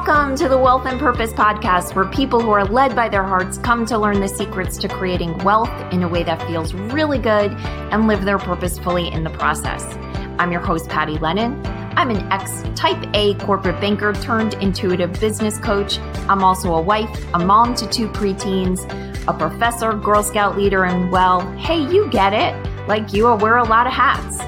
Welcome to the Wealth and Purpose podcast, where people who are led by their hearts come to learn the secrets to creating wealth in a way that feels really good and live their purpose fully in the process. I'm your host, Patty Lennon. I'm an ex-type A corporate banker turned intuitive business coach. I'm also a wife, a mom to 2 preteens, a professor, Girl Scout leader, and well, hey, you get it. Like you, I wear a lot of hats.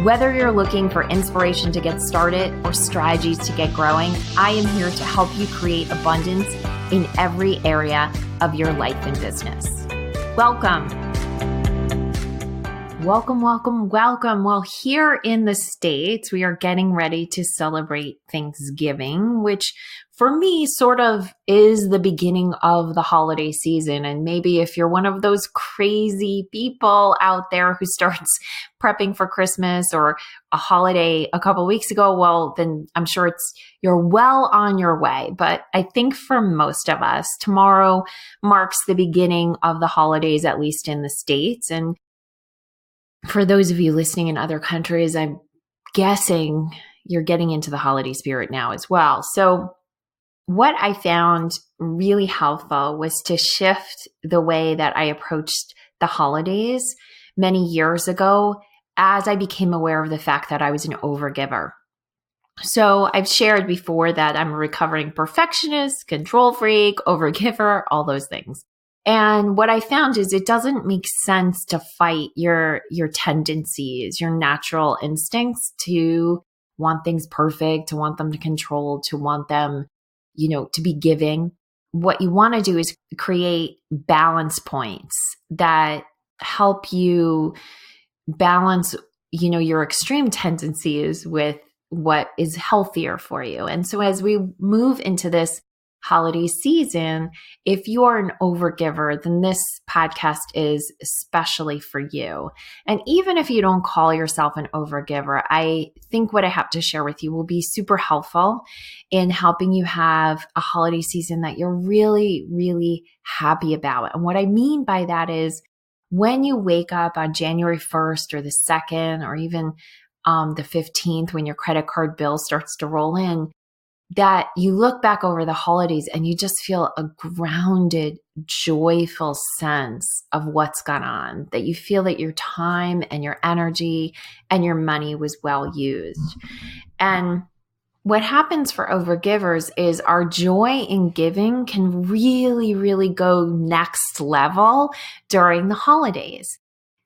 Whether you're looking for inspiration to get started or strategies to get growing, I am here to help you create abundance in every area of your life and business. Welcome. Welcome. Well, here in the States, we are getting ready to celebrate Thanksgiving, which for me sort of is the beginning of the holiday season. And maybe if you're one of those crazy people out there who starts prepping for Christmas or a holiday a couple weeks ago, well, then I'm sure you're well on your way. But I think for most of us, tomorrow marks the beginning of the holidays, at least in the States. And for those of you listening in other countries, I'm guessing you're getting into the holiday spirit now as well. So what I found really helpful was to shift the way that I approached the holidays many years ago as I became aware of the fact that I was an overgiver. So I've shared before that I'm a recovering perfectionist, control freak, overgiver, all those things. And what I found is it doesn't make sense to fight your tendencies, your natural instincts to want things perfect, to want them to control, to want them, to be giving. What you want to do is create balance points that help you balance, your extreme tendencies with what is healthier for you. And so as we move into this holiday season, if you are an overgiver, then this podcast is especially for you. And even if you don't call yourself an overgiver, I think what I have to share with you will be super helpful in helping you have a holiday season that you're really, really happy about. And what I mean by that is when you wake up on January 1st or the 2nd or even the 15th, when your credit card bill starts to roll in, that you look back over the holidays and you just feel a grounded, joyful sense of what's gone on, that you feel that your time and your energy and your money was well used. And what happens for overgivers is our joy in giving can really, really go next level during the holidays.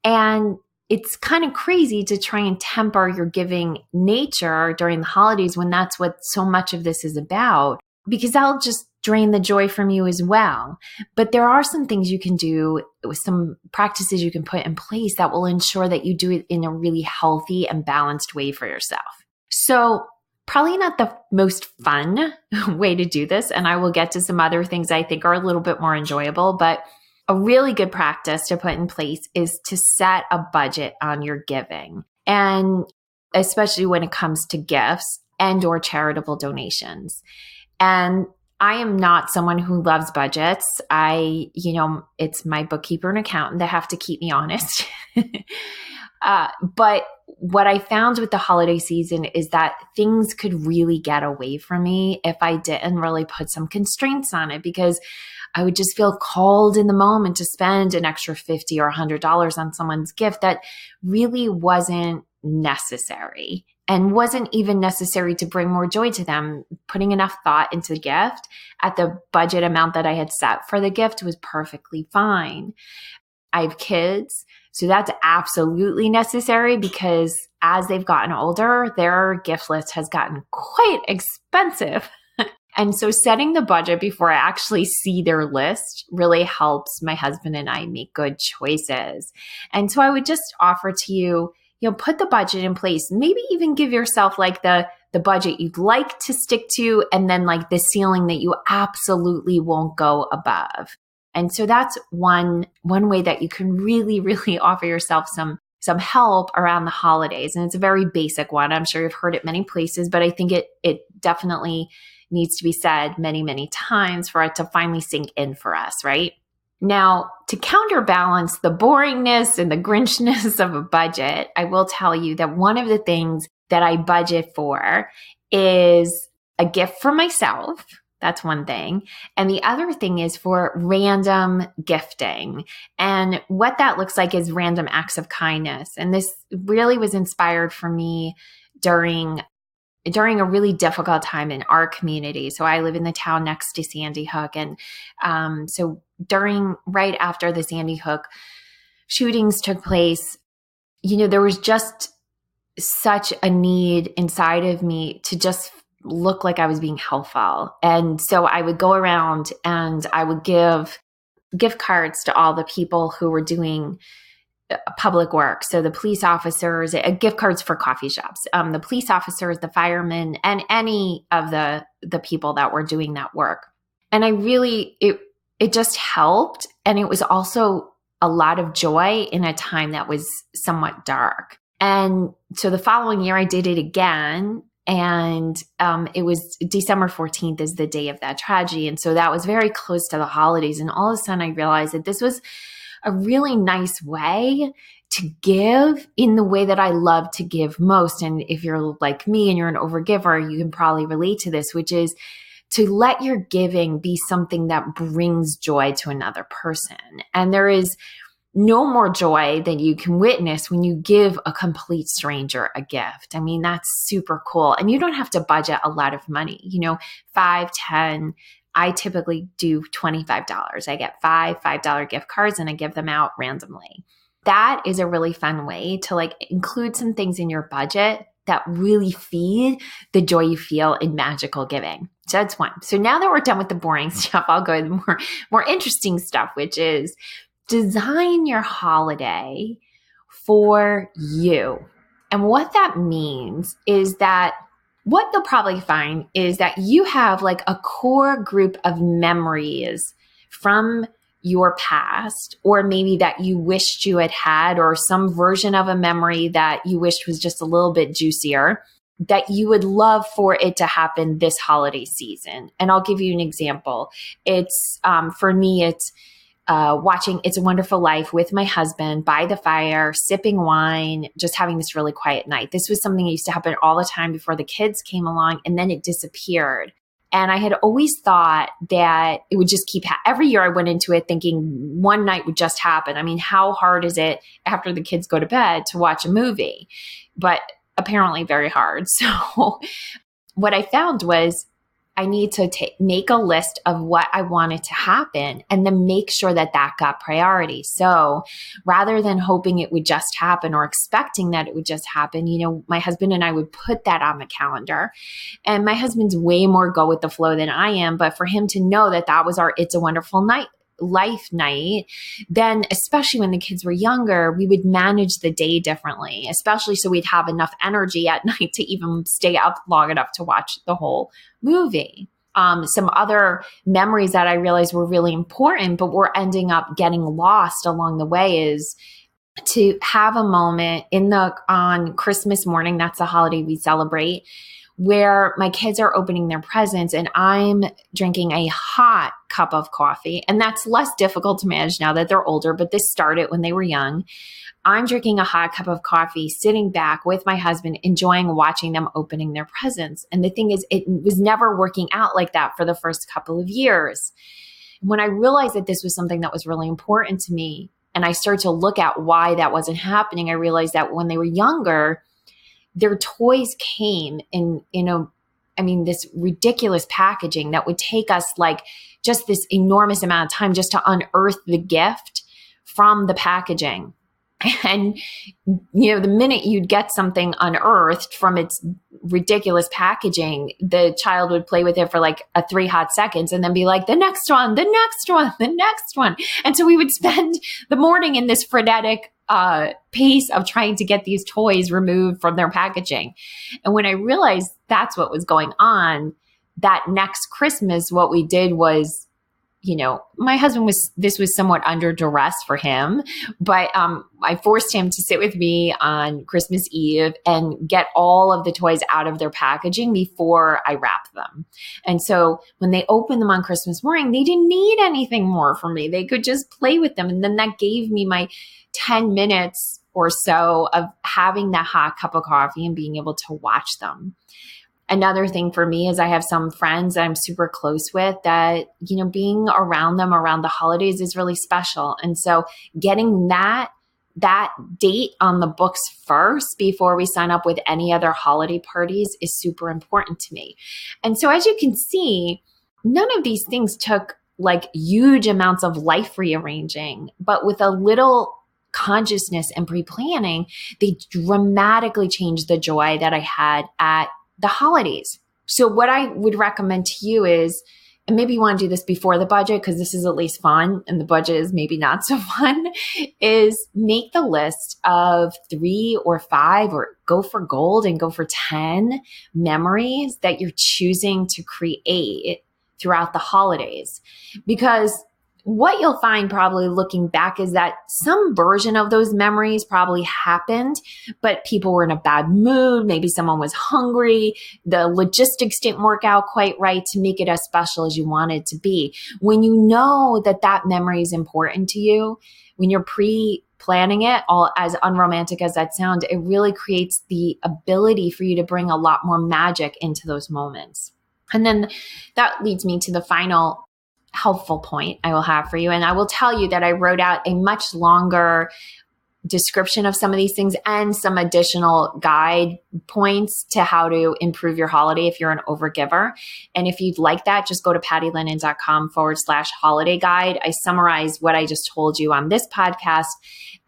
And it's kind of crazy to try and temper your giving nature during the holidays when that's what so much of this is about, because that'll just drain the joy from you as well. But there are some things you can do, with some practices you can put in place that will ensure that you do it in a really healthy and balanced way for yourself. So probably not the most fun way to do this, and I will get to some other things I think are a little bit more enjoyable, but a really good practice to put in place is to set a budget on your giving, and especially when it comes to gifts and or charitable donations. And I am not someone who loves budgets. It's my bookkeeper and accountant that have to keep me honest. But what I found with the holiday season is that things could really get away from me if I didn't really put some constraints on it, because I would just feel called in the moment to spend an extra $50 or $100 on someone's gift that really wasn't necessary and wasn't even necessary to bring more joy to them. Putting enough thought into the gift at the budget amount that I had set for the gift was perfectly fine. I have kids, so that's absolutely necessary, because as they've gotten older, their gift list has gotten quite expensive. And so setting the budget before I actually see their list really helps my husband and I make good choices. And so I would just offer to you, put the budget in place, maybe even give yourself like the budget you'd like to stick to, and then like the ceiling that you absolutely won't go above. And so that's one way that you can really, really offer yourself some help around the holidays. And it's a very basic one. I'm sure you've heard it many places, but I think it definitely needs to be said many, many times for it to finally sink in for us, right? Now, to counterbalance the boringness and the Grinchness of a budget, I will tell you that one of the things that I budget for is a gift for myself. That's one thing. And the other thing is for random gifting. And what that looks like is random acts of kindness. And this really was inspired for me during a really difficult time in our community. So I live in the town next to Sandy Hook. And so right after the Sandy Hook shootings took place, there was just such a need inside of me to just look like I was being helpful. And so I would go around and I would give gift cards to all the people who were doing public work. So the police officers, gift cards for coffee shops, the police officers, the firemen, and any of the people that were doing that work. And I really, it just helped. And it was also a lot of joy in a time that was somewhat dark. And so the following year I did it again. And it was December 14th is the day of that tragedy. And so that was very close to the holidays. And all of a sudden I realized that this was a really nice way to give in the way that I love to give most. And if you're like me and you're an overgiver, you can probably relate to this, which is to let your giving be something that brings joy to another person. And there is no more joy than you can witness when you give a complete stranger a gift. I mean, that's super cool. And you don't have to budget a lot of money, $5, $10. I typically do $25. I get $5 gift cards and I give them out randomly. That is a really fun way to include some things in your budget that really feed the joy you feel in magical giving. So that's one. So now that we're done with the boring stuff, I'll go to the more interesting stuff, which is design your holiday for you. And what that means is that what you'll probably find is that you have a core group of memories from your past, or maybe that you wished you had, or some version of a memory that you wished was just a little bit juicier, that you would love for it to happen this holiday season. And I'll give you an example. It's, for me, it's watching It's a Wonderful Life with my husband by the fire, sipping wine, just having this really quiet night. This was something that used to happen all the time before the kids came along, and then it disappeared. And I had always thought that it would just keep, every year I went into it thinking one night would just happen. I mean, how hard is it after the kids go to bed to watch a movie? But apparently very hard. So what I found was I need to make a list of what I wanted to happen and then make sure that got priority. So rather than hoping it would just happen or expecting that it would just happen, my husband and I would put that on the calendar. And my husband's way more go with the flow than I am. But for him to know that was our It's a Wonderful Life night, then especially when the kids were younger, we would manage the day differently, especially so we'd have enough energy at night to even stay up long enough to watch the whole movie. Some other memories that I realized were really important, but were ending up getting lost along the way is to have a moment on Christmas morning, that's the holiday we celebrate, where my kids are opening their presents and I'm drinking a hot cup of coffee. And that's less difficult to manage now that they're older, but this started when they were young. I'm drinking a hot cup of coffee, sitting back with my husband, enjoying watching them opening their presents. And the thing is, it was never working out like that for the first couple of years. When I realized that this was something that was really important to me, and I started to look at why that wasn't happening, I realized that when they were younger, their toys came in this ridiculous packaging that would take us just this enormous amount of time just to unearth the gift from the packaging. And, the minute you'd get something unearthed from its ridiculous packaging, the child would play with it for 3 hot seconds and then be like, the next one, the next one, the next one. And so we would spend the morning in this frenetic pace of trying to get these toys removed from their packaging. And when I realized that's what was going on, that next Christmas, what we did was, my husband this was somewhat under duress for him, but I forced him to sit with me on Christmas Eve and get all of the toys out of their packaging before I wrapped them. And so when they opened them on Christmas morning, they didn't need anything more from me. They could just play with them. And then that gave me my 10 minutes or so of having that hot cup of coffee and being able to watch them. Another thing for me is I have some friends that I'm super close with that, being around them around the holidays is really special. And so getting that date on the books first before we sign up with any other holiday parties is super important to me. And so as you can see, none of these things took like huge amounts of life rearranging, but with a little consciousness and pre-planning, they dramatically changed the joy that I had at the holidays. So what I would recommend to you is, and maybe you want to do this before the budget because this is at least fun and the budget is maybe not so fun, is make the list of 3 or 5 or go for gold and go for 10 memories that you're choosing to create throughout the holidays. Because what you'll find probably looking back is that some version of those memories probably happened, but people were in a bad mood. Maybe someone was hungry. The logistics didn't work out quite right to make it as special as you wanted it to be. When you know that that memory is important to you, when you're pre-planning it, all as unromantic as that sounds, it really creates the ability for you to bring a lot more magic into those moments. And then that leads me to the final helpful point I will have for you. And I will tell you that I wrote out a much longer description of some of these things and some additional guide points to how to improve your holiday if you're an overgiver. And if you'd like that, just go to pattylennon.com/holiday guide. I summarize what I just told you on this podcast.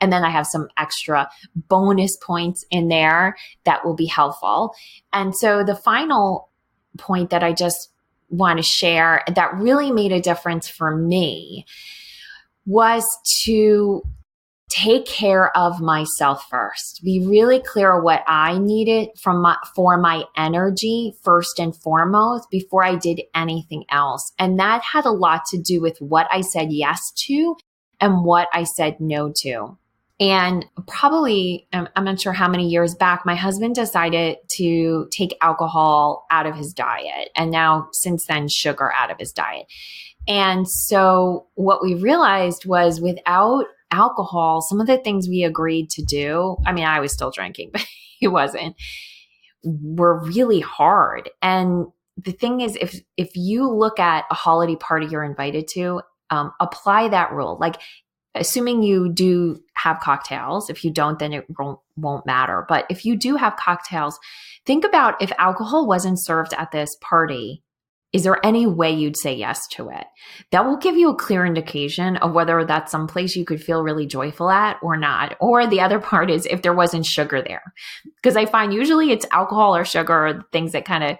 And then I have some extra bonus points in there that will be helpful. And so the final point that I just want to share that really made a difference for me was to take care of myself first. Be really clear what I needed for my energy first and foremost before I did anything else. And that had a lot to do with what I said yes to and what I said no to. And probably, I'm not sure how many years back, my husband decided to take alcohol out of his diet. And now since then, sugar out of his diet. And so what we realized was without alcohol, some of the things we agreed to do, I mean, I was still drinking, but he wasn't, were really hard. And the thing is, if you look at a holiday party you're invited to, apply that rule. Like, assuming you do have cocktails. If you don't, then it won't matter. But if you do have cocktails, think about if alcohol wasn't served at this party, is there any way you'd say yes to it? That will give you a clear indication of whether that's someplace you could feel really joyful at or not. Or the other part is if there wasn't sugar there. Because I find usually it's alcohol or sugar or things that kind of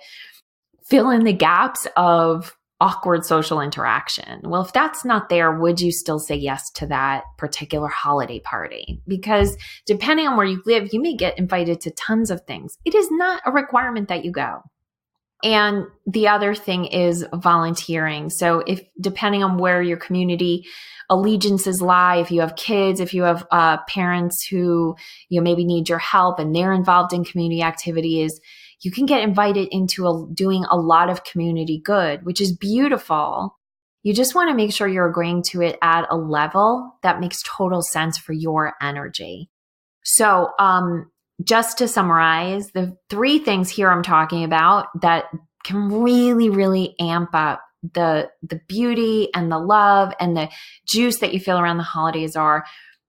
fill in the gaps of awkward social interaction. Well, if that's not there, would you still say yes to that particular holiday party? Because depending on where you live, you may get invited to tons of things. It is not a requirement that you go. And the other thing is volunteering. So if depending on where your community allegiances lie, if you have kids, if you have parents who maybe need your help and they're involved in community activities, you can get invited into doing a lot of community good, which is beautiful. You just want to make sure you're agreeing to it at a level that makes total sense for your energy. So just to summarize, the 3 things here I'm talking about that can really, really amp up the beauty and the love and the juice that you feel around the holidays are,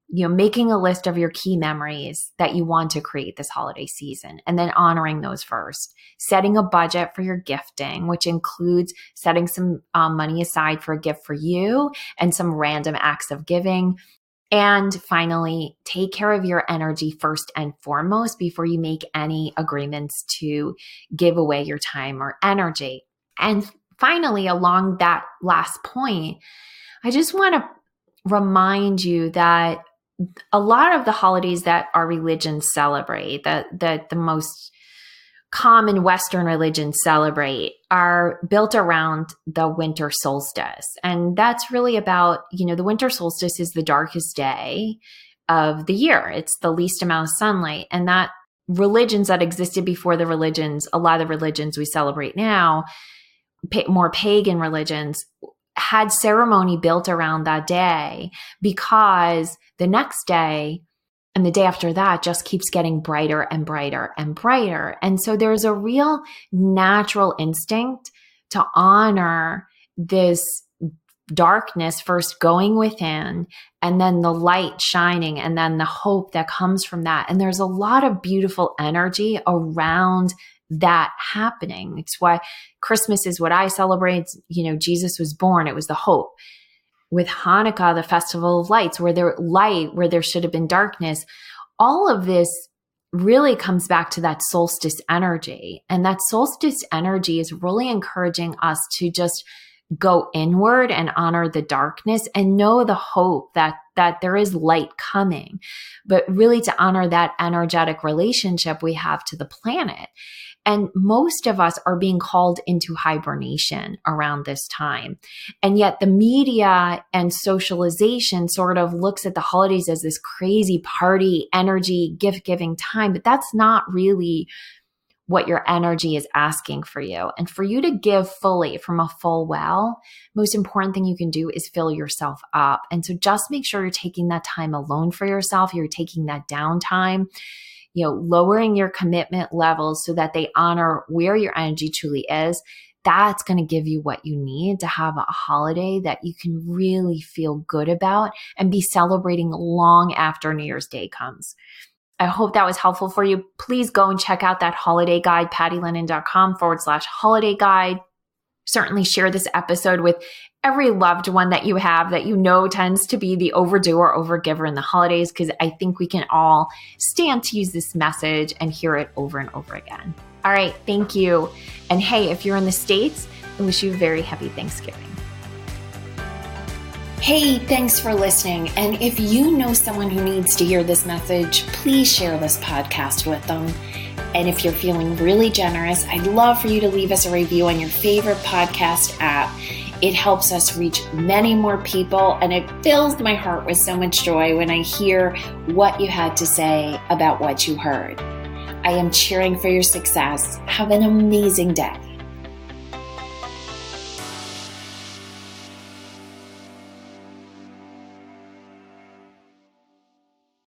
making a list of your key memories that you want to create this holiday season and then honoring those first. Setting a budget for your gifting, which includes setting some money aside for a gift for you and some random acts of giving. And finally, take care of your energy first and foremost before you make any agreements to give away your time or energy. And finally, along that last point, I just want to remind you that a lot of the holidays that our religions celebrate, that the most common Western religions celebrate, are built around the winter solstice. And that's really about, the winter solstice is the darkest day of the year. It's the least amount of sunlight. And that religions that existed before the religions, a lot of the religions we celebrate now, more pagan religions, had ceremony built around that day because the next day, And the day after that just keeps getting brighter and brighter and brighter. And so there's a real natural instinct to honor this darkness first going within, and then the light shining, and then the hope that comes from that. And there's a lot of beautiful energy around that happening. It's why Christmas is what I celebrate. Jesus was born. It was the hope. With Hanukkah, the festival of lights, where there light, where there should have been darkness. All of this really comes back to that solstice energy. And that solstice energy is really encouraging us to just go inward and honor the darkness and know the hope that there is light coming, but really to honor that energetic relationship we have to the planet. And most of us are being called into hibernation around this time. And yet the media and socialization sort of looks at the holidays as this crazy party, energy, gift-giving time, but that's not really what your energy is asking for you. And for you to give fully from a full well, most important thing you can do is fill yourself up. And so just make sure you're taking that time alone for yourself. You're taking that downtime, lowering your commitment levels so that they honor where your energy truly is. That's going to give you what you need to have a holiday that you can really feel good about and be celebrating long after New Year's Day comes. I hope that was helpful for you. Please go and check out that holiday guide, pattylennon.com/holiday guide. Certainly share this episode with every loved one that you have that tends to be the overdo or overgiver in the holidays, because I think we can all stand to use this message and hear it over and over again. All right, thank you. And hey, if you're in the States, I wish you a very happy Thanksgiving. Hey, thanks for listening. And if you know someone who needs to hear this message, please share this podcast with them. And if you're feeling really generous, I'd love for you to leave us a review on your favorite podcast app. It helps us reach many more people, and it fills my heart with so much joy when I hear what you had to say about what you heard. I am cheering for your success. Have an amazing day.